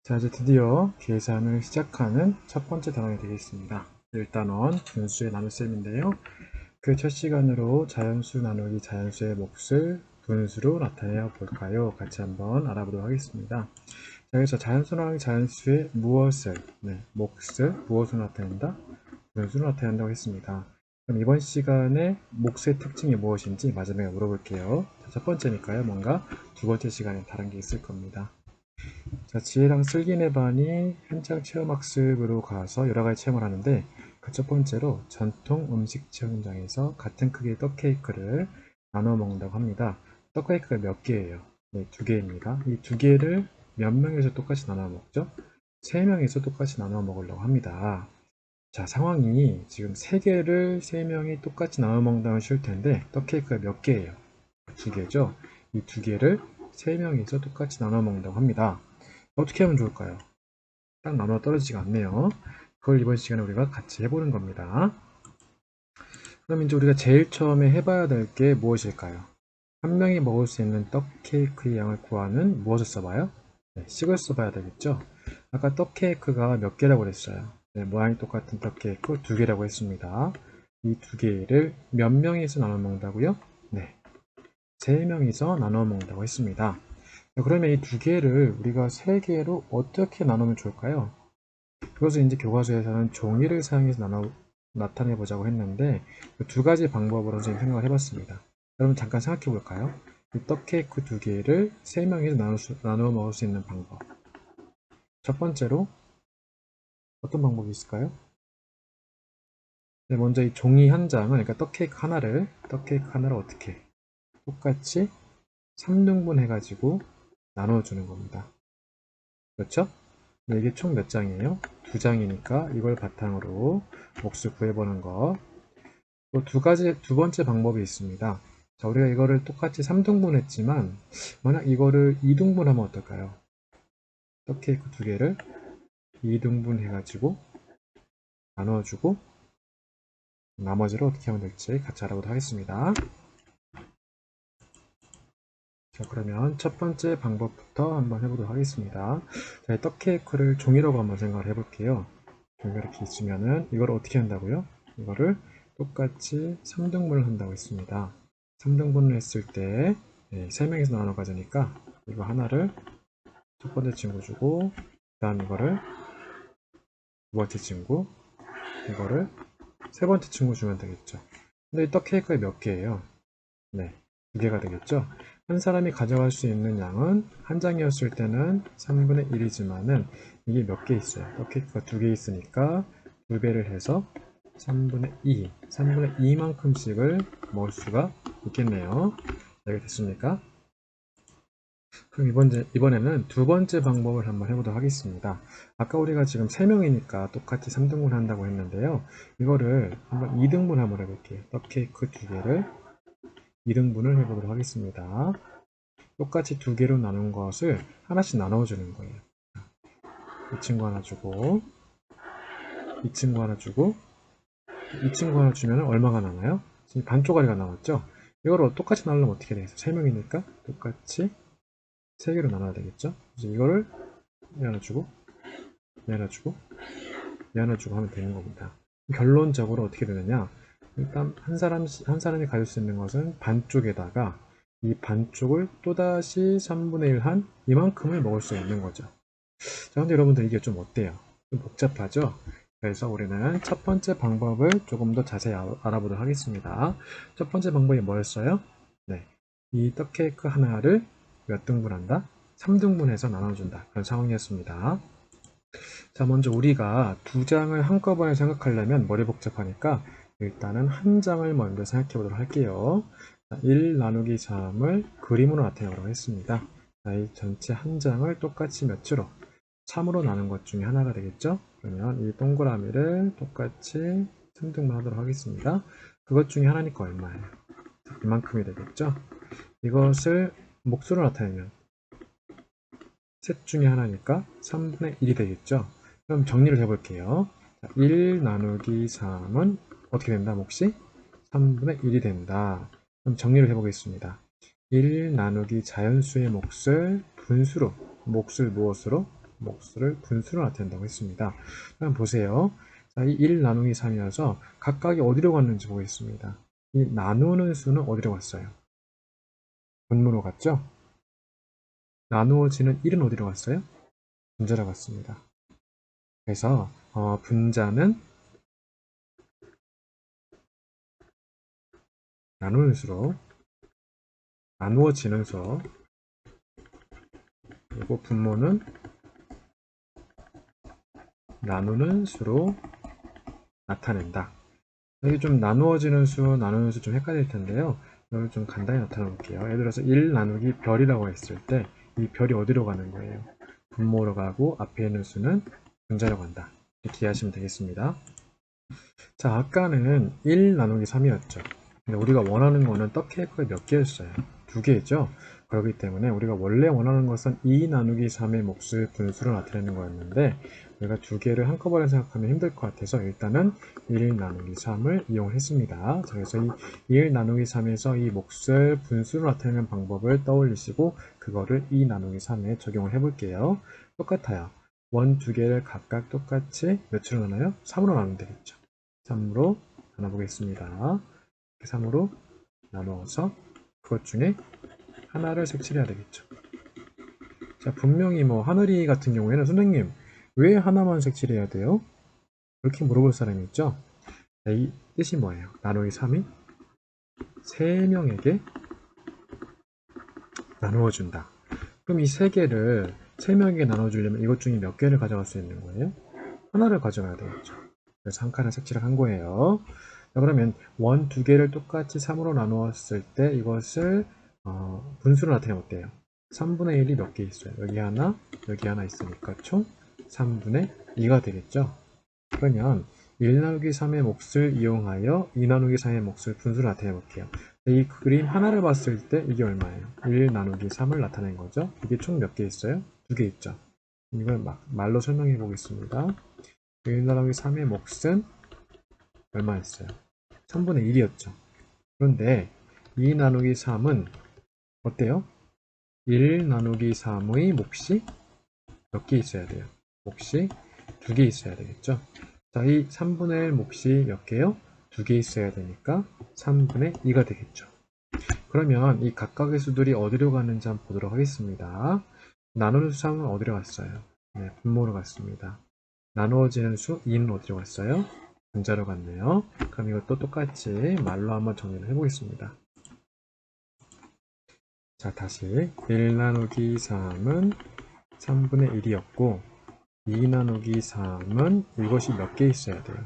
자, 이제 드디어 계산을 시작하는 첫 번째 단원이 되겠습니다. 일단원 분수의 나눗셈인데요. 그 첫 시간으로 자연수 나누기 자연수의 몫을 분수로 나타내 볼까요? 같이 한번 알아보도록 하겠습니다. 자, 여기서 자연수 나누기 자연수의 무엇을, 몫을 무엇으로 나타낸다? 분수로 나타낸다고 했습니다. 그럼 이번 시간에 몫의 특징이 무엇인지 마지막에 물어볼게요. 자, 첫 번째니까요. 뭔가 두 번째 시간에 다른 게 있을 겁니다. 자, 지혜랑 슬기네 반이 현장 체험학습으로 가서 여러 가지 체험을 하는데 그 첫 번째로 전통 음식 체험장에서 같은 크기의 떡케이크를 나눠 먹는다고 합니다. 떡케이크가 몇 개예요? 네, 두 개입니다. 이 두 개를 몇 명에서 똑같이 나눠 먹죠? 세 명에서 똑같이 나눠 먹으려고 합니다. 자, 상황이 지금 세 개를 세 명이 똑같이 나눠 먹는다면 쉬울 텐데 떡케이크가 몇 개예요? 두 개죠? 이 두 개를 세 명이서 똑같이 나눠 먹는다고 합니다. 어떻게 하면 좋을까요? 딱 나눠 떨어지지가 않네요. 그걸 이번 시간에 우리가 같이 해보는 겁니다. 그럼 이제 우리가 제일 처음에 해봐야 될 게 무엇일까요? 한 명이 먹을 수 있는 떡 케이크의 양을 구하는 무엇을 써봐요? 네, 식을 써봐야 되겠죠? 아까 떡 케이크가 몇 개라고 그랬어요? 네, 모양이 똑같은 떡 케이크 두 개라고 했습니다. 이 두 개를 몇 명이서 나눠 먹는다고요? 네, 세 명이서 나눠 먹는다고 했습니다. 그러면 이 두 개를 우리가 세 개로 어떻게 나누면 좋을까요? 그것을 이제 교과서에서는 종이를 사용해서 나타내 보자고 했는데 그 두 가지 방법으로 선생님 생각을 해봤습니다. 여러분 잠깐 생각해 볼까요? 이 떡케이크 두 개를 세 명이서 나누어 먹을 수 있는 방법. 첫 번째로 어떤 방법이 있을까요? 네, 먼저 이 종이 한 장을, 그러니까 떡케이크 하나를 어떻게 똑같이 3등분 해가지고 나눠주는 겁니다. 그렇죠? 네, 이게 총 몇 장이에요? 두 장이니까 이걸 바탕으로 몫을 구해보는 거. 또 두 번째 방법이 있습니다. 자, 우리가 이거를 똑같이 3등분 했지만, 만약 이거를 2등분 하면 어떨까요? 떡케이크 두 개를 2등분 해가지고 나눠주고, 나머지를 어떻게 하면 될지 같이 알아보도록 하겠습니다. 자, 그러면 첫 번째 방법부터 한번 해보도록 하겠습니다. 자, 떡케이크를 종이라고 한번 생각을 해볼게요. 종이가 이렇게 있으면은, 이걸 어떻게 한다고요? 이거를 똑같이 3등분을 한다고 했습니다. 3등분을 했을 때 3명이서 나눠 가지니까 이거 하나를 첫 번째 친구 주고 그 다음 이거를 두 번째 친구 이거를 세 번째 친구 주면 되겠죠. 근데 이 떡 케이크가 몇 개예요? 네, 두 개가 되겠죠. 한 사람이 가져갈 수 있는 양은 한 장이었을 때는 3분의 1이지만은 이게 몇 개 있어요. 떡 케이크가 두 개 있으니까 두 배를 해서 3분의 2, 3분의 2만큼씩을 먹을 수가 있겠네요. 여기 됐습니까? 그럼 이번에는 두 번째 방법을 한번 해보도록 하겠습니다. 아까 우리가 지금 3명이니까 똑같이 3등분 한다고 했는데요. 이거를 한번 2등분 한번 해볼게요. 떡케이크 두 개를 2등분을 해보도록 하겠습니다. 똑같이 두 개로 나눈 것을 하나씩 나눠주는 거예요. 이 친구 하나 주고, 이 친구 하나 주고, 이 친구 하나 주면 얼마가 나와요? 지금 반 쪼가리가 나왔죠? 이거를 똑같이 나누려면 어떻게 되겠어요? 3명이니까 똑같이 3개로 나눠야 되겠죠? 이제 이거를 얘 하나 주고, 얘 하나 주고, 얘 하나 주고 하면 되는 겁니다. 결론적으로 어떻게 되느냐? 일단 한 사람이 가질 수 있는 것은 반쪽에다가 이 반쪽을 또다시 3분의 1 한 이만큼을 먹을 수 있는 거죠. 자, 근데 여러분들 이게 좀 어때요? 좀 복잡하죠? 그래서 우리는 첫 번째 방법을 조금 더 자세히 알아보도록 하겠습니다. 첫 번째 방법이 뭐였어요? 네, 이 떡케이크 하나를 몇 등분한다? 3등분해서 나눠준다. 그런 상황이었습니다. 자, 먼저 우리가 두 장을 한꺼번에 생각하려면 머리 복잡하니까 일단은 한 장을 먼저 생각해 보도록 할게요. 1 나누기 3을 그림으로 나타내라고 했습니다. 자, 이 전체 한 장을 똑같이 몇으로? 3으로 나눈 것 중에 하나가 되겠죠? 그러면 이 동그라미를 똑같이 3등분 하도록 하겠습니다. 그것 중에 하나니까 얼마예요? 이만큼이 되겠죠? 이것을 몫으로 나타내면 셋 중에 하나니까 3분의 1이 되겠죠? 그럼 정리를 해볼게요. 1 나누기 3은 어떻게 된다, 몫이? 3분의 1이 된다. 그럼 정리를 해보겠습니다. 1 나누기 자연수의 몫을 분수로, 몫을 무엇으로? 몫을 분수로 나타낸다고 했습니다. 한번 보세요. 자, 이 1 나누기 3이어서 각각이 어디로 갔는지 보겠습니다. 이 나누는 수는 어디로 갔어요? 분모로 갔죠? 나누어지는 1은 어디로 갔어요? 분자로 갔습니다. 그래서 분자는 나누는 수로, 나누어지는 수, 그리고 분모는 나누는 수로 나타낸다. 여기 좀 나누어지는 수, 나누는 수 좀 헷갈릴 텐데요. 이걸 좀 간단히 나타내 볼게요. 예를 들어서 1 나누기 별이라고 했을 때 이 별이 어디로 가는 거예요? 분모로 가고 앞에 있는 수는 분자로 간다. 이렇게 이해하시면 되겠습니다. 자, 아까는 1 나누기 3이었죠. 근데 우리가 원하는 거는 떡 케이크가 몇 개였어요? 2개죠. 그렇기 때문에 우리가 원래 원하는 것은 2 나누기 3의 몫을 분수로 나타내는 거였는데 우리가 2개를 한꺼번에 생각하면 힘들 것 같아서 일단은 1 나누기 3을 이용했습니다. 그래서 이 1 나누기 3에서 이 몫을 분수로 나타내는 방법을 떠올리시고 그거를 2 나누기 3에 적용을 해볼게요. 똑같아요. 원 2개를 각각 똑같이 몇으로 나눠요? 3으로 나누면 되겠죠. 3으로 나눠보겠습니다. 3으로 나누어서 그것 중에 하나를 색칠해야 되겠죠. 자, 분명히 뭐 하늘이 같은 경우에는 선생님 왜 하나만 색칠해야 돼요? 이렇게 물어볼 사람이 있죠. 자, 이 뜻이 뭐예요? 나누기 3이 3명에게 나누어준다. 그럼 이 3개를 3명에게 나눠주려면 이것 중에 몇 개를 가져갈 수 있는 거예요? 하나를 가져가야 되겠죠. 그래서 한 칸을 색칠을 한 거예요. 자, 그러면 원 2개를 똑같이 3으로 나누었을 때 이것을 분수로 나타내면 어때요? 3분의 1이 몇 개 있어요? 여기 하나 있으니까 총 3분의 2가 되겠죠? 그러면 1 나누기 3의 몫을 이용하여 2 나누기 3의 몫을 분수로 나타내 볼게요. 이 그림 하나를 봤을 때 이게 얼마예요? 1 나누기 3을 나타낸 거죠. 이게 총 몇 개 있어요? 2개 있죠. 이걸 말로 설명해 보겠습니다. 1 나누기 3의 몫은 얼마였어요? 3분의 1이었죠. 그런데 2 나누기 3은 어때요? 1 나누기 3의 몫이 몇 개 있어야 돼요? 몫이 2개 있어야 되겠죠? 자, 이 3분의 1 몫이 몇 개요? 2개 있어야 되니까 3분의 2가 되겠죠. 그러면 이 각각의 수들이 어디로 가는지 한번 보도록 하겠습니다. 나누는 수상은 어디로 갔어요? 네, 분모로 갔습니다. 나누어지는 수 2는 어디로 갔어요? 분자로 갔네요. 그럼 이것도 똑같이 말로 한번 정리를 해보겠습니다. 자, 다시 1 나누기 3은 3분의 1이었고 2 나누기 3은 이것이 몇 개 있어야 돼요?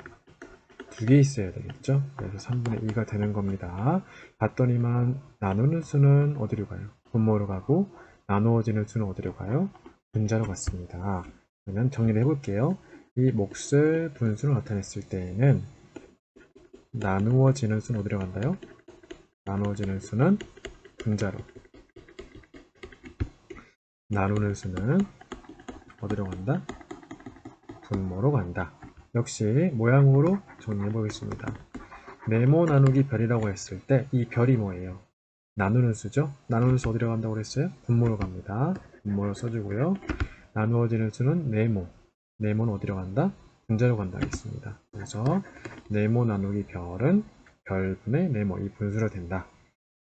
2개 있어야 되겠죠? 그래서 3분의 2가 되는 겁니다. 봤더니만 나누는 수는 어디로 가요? 분모로 가고 나누어지는 수는 어디로 가요? 분자로 갔습니다. 그러면 정리를 해볼게요. 이 몫을 분수로 나타냈을 때에는 나누어지는 수는 어디로 간다요? 나누어지는 수는 분자로, 나누는 수는 어디로 간다? 분모로 간다. 역시 모양으로 정리해 보겠습니다. 네모 나누기 별이라고 했을 때 이 별이 뭐예요? 나누는 수죠? 나누는 수 어디로 간다고 그랬어요? 분모로 갑니다. 분모로 써주고요. 나누어지는 수는 네모. 네모는 어디로 간다? 분자로 간다 하겠습니다. 그래서 네모 나누기 별은 별분의 네모, 이 분수로 된다.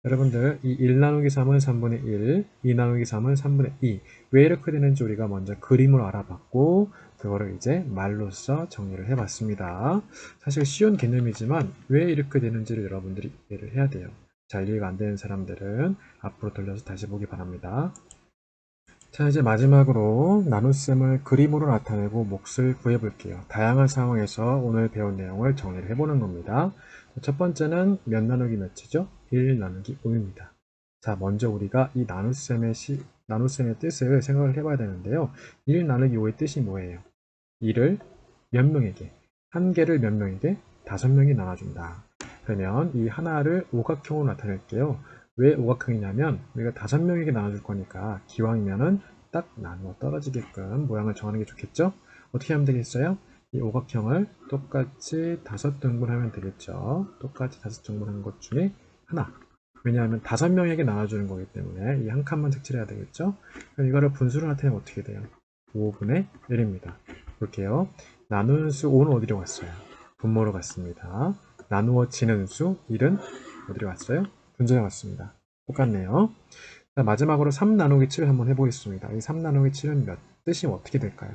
여러분들 이 1 나누기 3은 3분의 1, 2 나누기 3은 3분의 2. 왜 이렇게 되는지 우리가 먼저 그림으로 알아봤고 그거를 이제 말로써 정리를 해봤습니다. 사실 쉬운 개념이지만 왜 이렇게 되는지를 여러분들이 이해를 해야 돼요. 잘 이해가 안 되는 사람들은 앞으로 돌려서 다시 보기 바랍니다. 자, 이제 마지막으로 나눗셈을 그림으로 나타내고 몫을 구해 볼게요. 다양한 상황에서 오늘 배운 내용을 정리를 해보는 겁니다. 첫 번째는 몇 나누기 몇이죠? 1 나누기 5입니다. 자, 먼저 우리가 이 나눗셈의 뜻을 생각을 해봐야 되는데요. 1 나누기 5의 뜻이 뭐예요? 1을 몇 명에게, 한 개를 몇 명에게, 5명이 나눠준다. 그러면 이 하나를 오각형으로 나타낼게요. 왜 오각형이냐면 우리가 5명에게 나눠줄 거니까 기왕이면은 딱 나누어 떨어지게끔 모양을 정하는 게 좋겠죠? 어떻게 하면 되겠어요? 이 오각형을 똑같이 5등분하면 되겠죠. 똑같이 5등분한 것 중에 하나. 왜냐하면 5명에게 나눠주는 거기 때문에 이 한 칸만 색칠해야 되겠죠? 그럼 이거를 분수로 나타내면 어떻게 돼요? 5분의 1입니다. 볼게요. 나누는 수 5는 어디로 갔어요? 분모로 갔습니다. 나누어지는 수 1은 어디로 갔어요? 분모로 갔습니다. 똑같네요. 자, 마지막으로 3 나누기 7 한번 해보겠습니다. 이 3 나누기 7은 몇 뜻이 어떻게 될까요?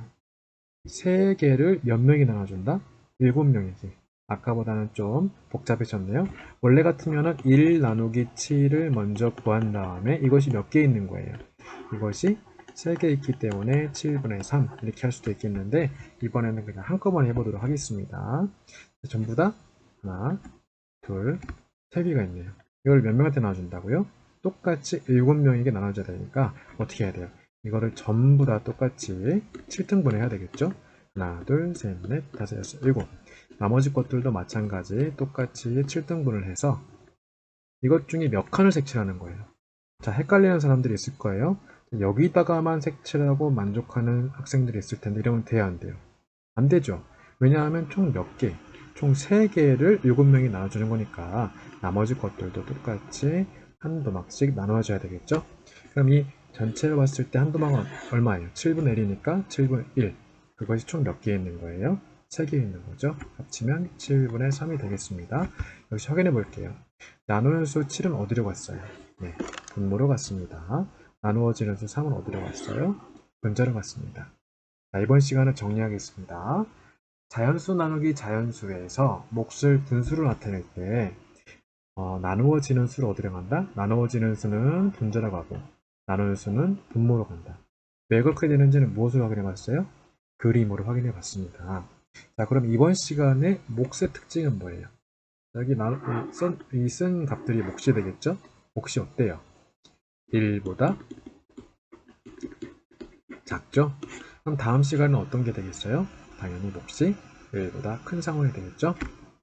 3개를 몇 명이 나눠준다? 7명이지. 아까보다는 좀 복잡해졌네요. 원래 같으면 1 나누기 7을 먼저 구한 다음에 이것이 몇 개 있는 거예요. 이것이 3개 있기 때문에 7분의 3 이렇게 할 수도 있겠는데 이번에는 그냥 한꺼번에 해보도록 하겠습니다. 전부 다 하나, 둘, 3개가 있네요. 이걸 몇 명한테 나눠준다고요? 똑같이 7명에게 나눠줘야 되니까 어떻게 해야 돼요? 이거를 전부 다 똑같이 7등분해 해야 되겠죠? 하나, 둘, 셋, 넷, 다섯, 여섯, 일곱. 나머지 것들도 마찬가지 똑같이 7등분을 해서 이것 중에 몇 칸을 색칠하는 거예요. 자, 헷갈리는 사람들이 있을 거예요. 여기다가만 색칠하고 만족하는 학생들이 있을 텐데 이러면 돼야 안 돼요? 안 되죠. 왜냐하면 총 몇 개? 총 3개를 7명이 나눠주는 거니까 나머지 것들도 똑같이 한 도막씩 나눠줘야 되겠죠? 그럼 이 전체를 봤을 때 한 도막은 얼마예요? 7분의 1이니까 7분의 1. 그것이 총 몇 개 있는 거예요? 3개 있는 거죠. 합치면 7분의 3이 되겠습니다. 역시 확인해 볼게요. 나누는 수 7은 어디로 갔어요? 네, 분모로 갔습니다. 나누어지는 수 3은 어디로 갔어요? 분자로 갔습니다. 자, 이번 시간을 정리하겠습니다. 자연수 나누기 자연수에서 몫을 분수로 나타낼 때 나누어지는 수를 어디로 간다? 나누어지는 수는 분자로 가고 나누는 수는 분모로 간다. 왜 그렇게 되는지는 무엇으로 확인해 봤어요? 그림으로 확인해 봤습니다. 자, 그럼 이번 시간에 몫의 특징은 뭐예요? 여기 쓴 값들이 몫이 되겠죠? 몫이 어때요? 1보다 작죠? 그럼 다음 시간은 어떤 게 되겠어요? 당연히 몫이 1보다 큰 상황이 되겠죠?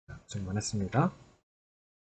자, 고생 많았습니다.